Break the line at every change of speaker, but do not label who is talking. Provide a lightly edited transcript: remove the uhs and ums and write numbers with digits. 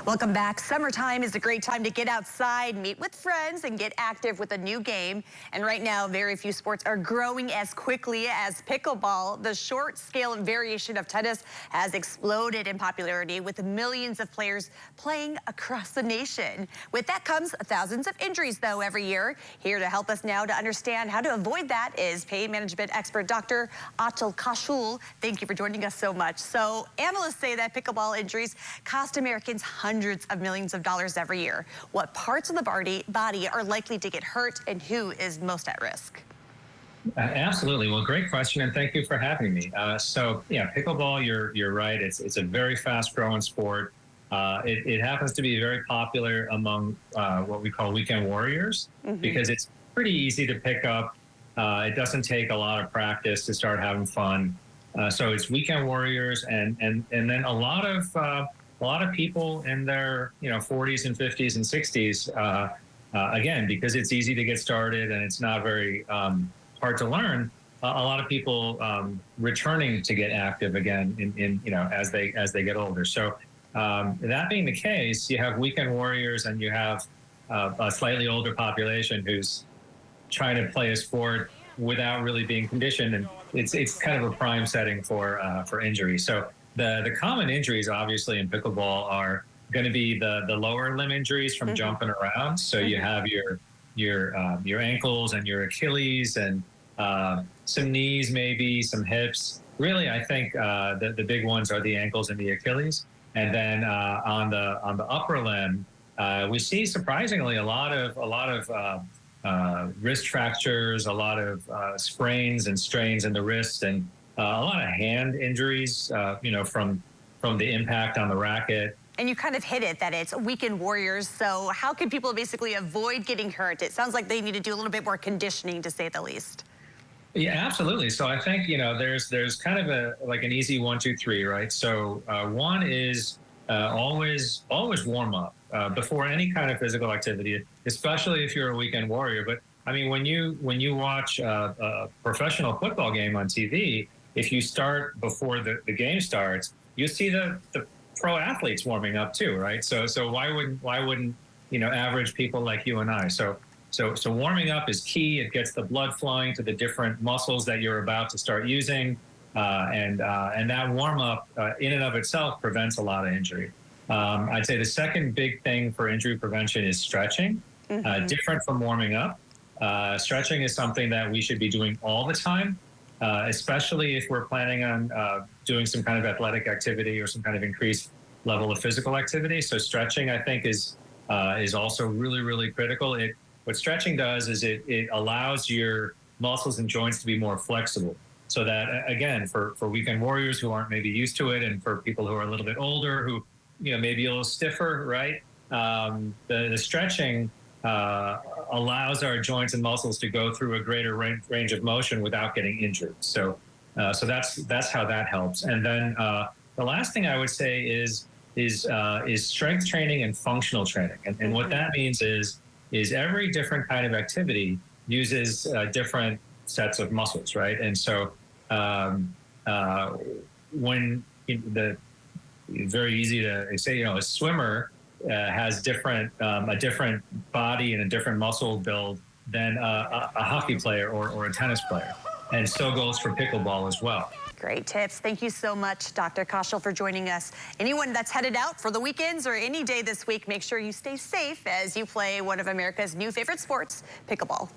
Welcome back. Summertime is a great time to get outside, meet with friends, and get active with a new game. And right now, very few sports are growing as quickly as pickleball. The short scale and variation of tennis has exploded in popularity, with millions of players playing across the nation. With that comes thousands of injuries, though, every year. Here to help us now to understand how to avoid that is pain management expert Dr. Atul Kashul. Thank you for joining us so much. So analysts say that pickleball injuries cost Americans hundreds of millions of dollars every year. What parts of the body are likely to get hurt, and who is most at risk?
Absolutely. Well, great question, and thank you for having me. So, yeah, pickleball, you're right. It's a very fast-growing sport. It happens to be very popular among what we call weekend warriors because it's pretty easy to pick up. It doesn't take a lot of practice to start having fun. So it's weekend warriors, and then a lot of people in their 40s and 50s and 60s. Again, because it's easy to get started and it's not very hard to learn. A lot of people returning to get active again as they get older. So that being the case, you have weekend warriors and you have a slightly older population who's trying to play a sport without really being conditioned, and it's kind of a prime setting for injury. So the common injuries, obviously, in pickleball are going to be the lower limb injuries from jumping around. So you have your ankles and your Achilles and some knees, maybe some hips. Really, I think the big ones are the ankles and the Achilles. And then on the upper limb, we see surprisingly a lot of wrist fractures, a lot of sprains and strains in the wrist, and a lot of hand injuries, from the impact on the racket.
And you kind of hit it, that it's weekend warriors. So how can people basically avoid getting hurt? It sounds like they need to do a little bit more conditioning, to say the least.
Yeah, absolutely. So I think, there's kind of an easy 1, 2, 3, right? So one is always warm up before any kind of physical activity, especially if you're a weekend warrior. But I mean, when you watch a professional football game on TV, if you start before the game starts, you see the pro athletes warming up too, right? So why wouldn't average people like you and I? So warming up is key. It gets the blood flowing to the different muscles that you're about to start using, and that warm up in and of itself prevents a lot of injury. I'd say the second big thing for injury prevention is stretching. Different from warming up. Stretching is something that we should be doing all the time, especially if we're planning on doing some kind of athletic activity or some kind of increased level of physical activity. So stretching, I think, is also really, really critical. What stretching does is it allows your muscles and joints to be more flexible. So that, again, for weekend warriors who aren't maybe used to it, and for people who are a little bit older who maybe a little stiffer, right? The stretching allows our joints and muscles to go through a greater range of motion without getting injured. So that's how that helps. And then the last thing I would say is strength training and functional training. And what that means is every different kind of activity uses different sets of muscles, right? And so when very easy to say, a swimmer has a different body and a different muscle build than a hockey player or a tennis player. And so goes for pickleball as well.
Great tips. Thank you so much, Dr. Kashul, for joining us. Anyone that's headed out for the weekends or any day this week, make sure you stay safe as you play one of America's new favorite sports, pickleball.